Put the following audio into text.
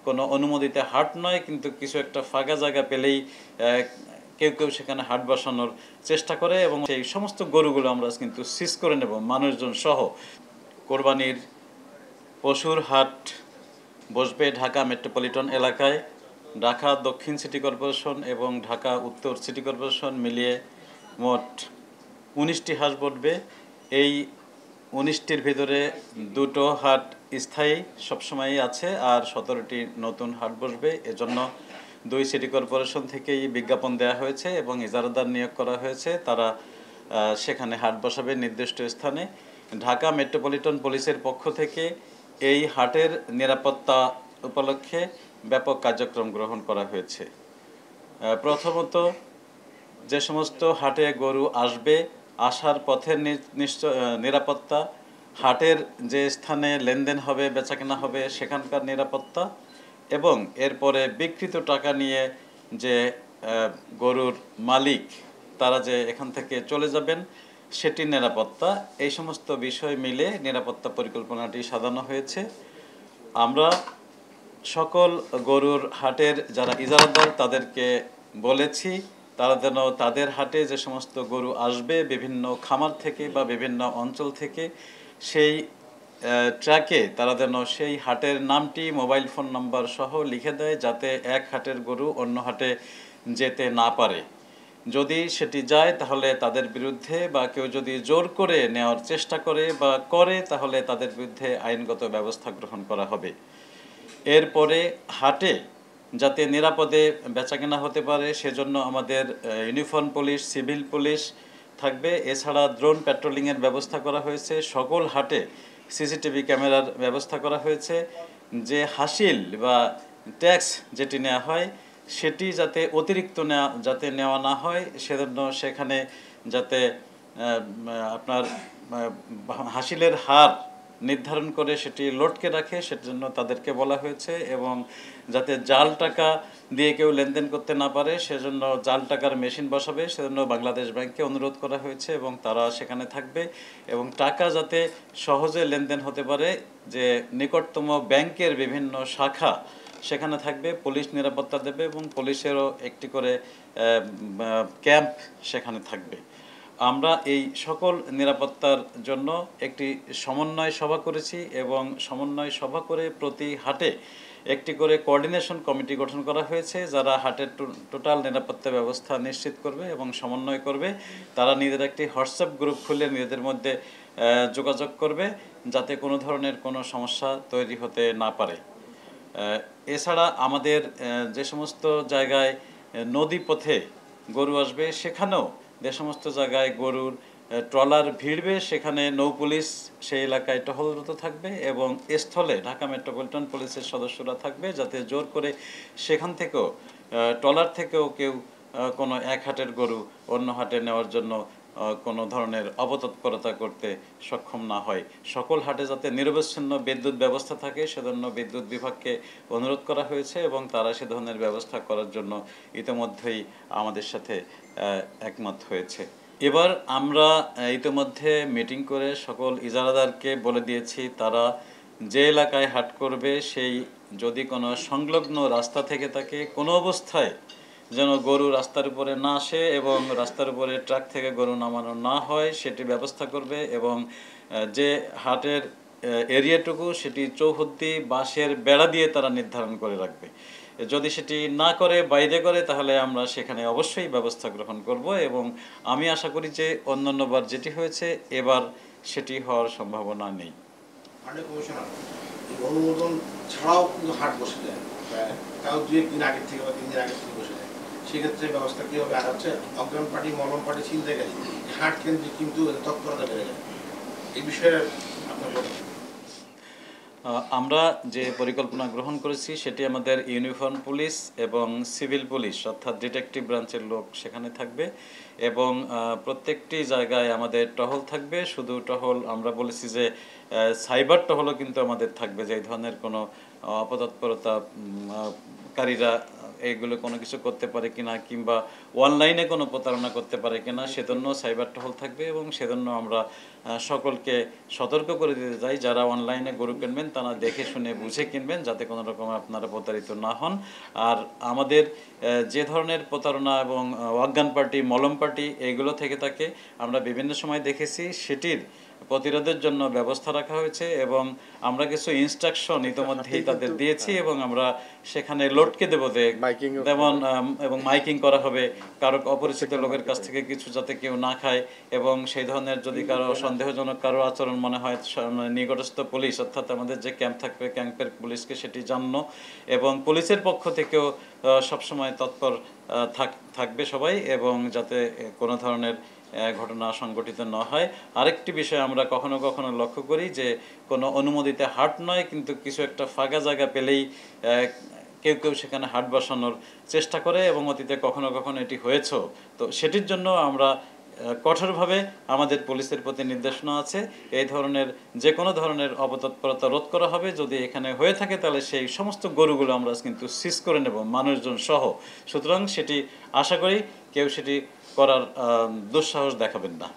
কোনো অনুমোদিত হাট নয়, কিন্তু কিছু একটা ফাঁকা জায়গা পেলেই কেউ কেউ সেখানে হাট বসানোর চেষ্টা করে এবং সেই সমস্ত গরুগুলো আমরা কিন্তু সিজ করে নেব মানুষজন সহ। কোরবানির পশুর হাট বসবে ঢাকা মেট্রোপলিটন এলাকায়। ঢাকা দক্ষিণ সিটি কর্পোরেশন এবং ঢাকা উত্তর সিটি কর্পোরেশন মিলিয়ে মোট 19টি হাট বসবে। এই 19টির ভিতরে 2টো হাট স্থায়ী সবসময়ই আছে আর 17টি নতুন হাট বসবে। এজন্য 2 সিটি কর্পোরেশন থেকেই বিজ্ঞাপন দেওয়া হয়েছে এবং ইজারাদার নিয়োগ করা হয়েছে। তারা সেখানে হাট বসাবে নির্দিষ্ট স্থানে। ঢাকা মেট্রোপলিটন পুলিশের পক্ষ থেকে এই হাটের নিরাপত্তা উপলক্ষে ব্যাপক কার্যক্রম গ্রহণ করা হয়েছে। প্রথমত, যে সমস্ত হাটে গরু আসবে, আসার পথের নিরাপত্তা, হাটের যে স্থানে লেনদেন হবে বেচাকেনা হবে সেখানকার নিরাপত্তা, এবং এরপরে বিকৃত টাকা নিয়ে যে গরুর মালিক তারা যে এখান থেকে চলে যাবেন সেটির নিরাপত্তা, এই সমস্ত বিষয় মিলে নিরাপত্তা পরিকল্পনাটি সাজানো হয়েছে। আমরা সকল গরুর হাটের যারা ইজারাদার তাদেরকে বলেছি তারা যেন তাদের হাটে যে সমস্ত গরু আসবে বিভিন্ন খামার থেকে বা বিভিন্ন অঞ্চল থেকে সেই ট্র্যাকে তারা যেন সেই হাটের নামটি মোবাইল ফোন নাম্বার সহ লিখে দেয়, যাতে এক হাটের গরু অন্য হাটে যেতে না পারে। যদি সেটি যায় তাহলে তাদের বিরুদ্ধে, বা কেউ যদি জোর করে নেওয়ার চেষ্টা করে বা করে তাহলে তাদের বিরুদ্ধে আইনগত ব্যবস্থা গ্রহণ করা হবে। এরপরে হাটে যাতে নিরাপদে বেচাকেনা হতে পারে সেজন্য আমাদের ইউনিফর্ম পুলিশ, সিভিল পুলিশ থাকবে। এছাড়া ড্রোন প্যাট্রোলিংয়ের ব্যবস্থা করা হয়েছে। সকল হাটে সিসিটিভি ক্যামেরার ব্যবস্থা করা হয়েছে। যে হাসিল বা ট্যাক্স যেটি নেওয়া হয় সেটি যাতে অতিরিক্ত নেওয়া না হয় সেজন্য সেখানে যাতে আপনার হাসিলের হার নির্ধারণ করে সেটি লটকে রাখে সেজন্য তাদেরকে বলা হয়েছে, এবং যাতে জাল টাকা দিয়ে কেউ লেনদেন করতে না পারে সেজন্য জাল টাকার মেশিন বসাবে সেজন্য বাংলাদেশ ব্যাংককে অনুরোধ করা হয়েছে এবং তারা সেখানে থাকবে। এবং টাকা যাতে সহজে লেনদেন হতে পারে যে নিকটতম ব্যাংকের বিভিন্ন শাখা সেখানে থাকবে, পুলিশ নিরাপত্তা দেবে এবং পুলিশেরও একটি করে ক্যাম্প সেখানে থাকবে। আমরা এই সকল নিরাপত্তার জন্য একটি সমন্বয় সভা করেছি এবং সমন্বয় সভা করে প্রতি হাটে একটি করে কোঅর্ডিনেশন কমিটি গঠন করা হয়েছে যারা হাটের টোটাল নিরাপত্তা ব্যবস্থা নিশ্চিত করবে এবং সমন্বয় করবে। তারা নিজের একটি হোয়াটসঅ্যাপ গ্রুপ খুলে নিজেদের মধ্যে যোগাযোগ করবে যাতে কোনো ধরনের কোনো সমস্যা তৈরি হতে না পারে। এছাড়া আমাদের যে সমস্ত জায়গায় নদী পথে গরু আসবে সেখানেও যে সমস্ত জায়গায় গরুর ট্রলার ভিড়বে সেখানে নৌপুলিশ সেই এলাকায় টহলরত থাকবে এবং স্থলে ঢাকা মেট্রোপলিটন পুলিশের সদস্যরা থাকবে যাতে জোর করে সেখান থেকেও ট্রলার থেকেও কেউ কোনো এক হাটের গরু অন্য হাটে নেওয়ার জন্য কোনো ধরনের অপতৎপরতা করতে সক্ষম না হয়। সকল হাটে যাতে নিরবচ্ছিন্ন বিদ্যুৎ ব্যবস্থা থাকে সেজন্য বিদ্যুৎ বিভাগকে অনুরোধ করা হয়েছে এবং তারা সে ধরনের ব্যবস্থা করার জন্য ইতিমধ্যেই আমাদের সাথে একমত হয়েছে। এবার আমরা ইতিমধ্যে মিটিং করে সকল ইজারাদারকে বলে দিয়েছি তারা যে এলাকায় হাট করবে সেই যদি কোনো সংলগ্ন রাস্তা থেকে থাকে কোনো অবস্থায় যেন গরু রাস্তার উপরে না আসে এবং রাস্তার উপরে ট্রাক থেকে গরু নামানো না হয় সেটি ব্যবস্থা করবে। এবং যে হাটের এরিয়াটুকু সেটি চৌহদ্দি বাঁশের বেড়া দিয়ে তারা নির্ধারণ করে রাখবে। যদি সেটি না করে বাইরে করে তাহলে আমরা সেখানে অবশ্যই ব্যবস্থা গ্রহণ করব এবং আমি আশা করি যে অন্যান্যবার যেটি হয়েছে এবার সেটি হওয়ার সম্ভাবনা নেই। অনুমোদন ছাড়াও কিন্তু হাট বসে যায়, তাও 2-1 দিন আগে থেকে বা 3 দিন আগে থেকে বসে যায়, সেক্ষেত্রে ব্যবস্থা কীভাবে আগাচ্ছে? অগ্রাম পার্টি মলম পার্টি চিন্তা গেলে হাট কেন্দ্রিক কিন্তু তৎপরতা বেড়ে যায়, এই বিষয়ে আপনার বলেন। আমরা যে পরিকল্পনা গ্রহণ করেছি সেটি আমাদের ইউনিফর্ম পুলিশ এবং সিভিল পুলিশ অর্থাৎ ডিটেকটিভ ব্রাঞ্চের লোক সেখানে থাকবে এবং প্রত্যেকটি জায়গায় আমাদের টহল থাকবে। শুধু টহল আমরা বলেছি যে সাইবার টহলও কিন্তু আমাদের থাকবে, যে এই ধরনের কোনো অপতৎপরতাকারীরা এইগুলো কোনো কিছু করতে পারে কিনা কিংবা অনলাইনে কোনো প্রতারণা করতে পারে কিনা সেজন্য সাইবার টহল থাকবে এবং সেজন্য আমরা সকলকে সতর্ক করে দিতে চাই যারা অনলাইনে গরু কিনবেন তারা দেখে শুনে বুঝে কিনবেন যাতে কোনো রকম আপনারা প্রতারিত না হন। আর আমাদের যে ধরনের প্রতারণা এবং অজ্ঞান পার্টি মলম পার্টি এইগুলো থেকে থাকে আমরা বিভিন্ন সময় দেখেছি, সেটির প্রতিরোধের জন্য ব্যবস্থা রাখা হয়েছে এবং আমরা কিছু ইনস্ট্রাকশন ইতিমধ্যেই তাদের দিয়েছি এবং আমরা সেখানে লটকে দেবো যে যেমন এবং মাইকিং করা হবে, কারো অপরিচিত লোকের কাছ থেকে কিছু যাতে কেউ না খায় এবং সেই ধরনের যদি কারো সন্দেহজনক কারো আচরণ মনে হয় নিকটস্থ পুলিশ অর্থাৎ আমাদের যে ক্যাম্প থাকবে ক্যাম্পের পুলিশকে সেটি জানানো এবং পুলিশের পক্ষ থেকেও সবসময় তৎপর থাকবে সবাই এবং যাতে কোনো ধরনের ঘটনা সংঘটিত না হয়। আরেকটি বিষয় আমরা কখনো কখনো লক্ষ্য করি যে কোনো অনুমোদিত হাট নয় কিন্তু কিছু একটা ফাঁকা জায়গা পেলেই কেউ কেউ সেখানে হাট বসানোর চেষ্টা করে এবং অতীতে কখনো কখনো এটি হয়েছেও। তো সেটির জন্য আমরা কঠোরভাবে আমাদের পুলিশের প্রতি নির্দেশনা আছে, এই ধরনের যে কোনো ধরনের অপতৎপরতা রোধ করা হবে। যদি এখানে হয়ে থাকে তাহলে সেই সমস্ত গরুগুলো আমরা কিন্তু সিজ করে নেব মানুষজন সহ। সুতরাং সেটি আশা করি কেউ সেটি করার দুঃসাহস দেখাবেন না।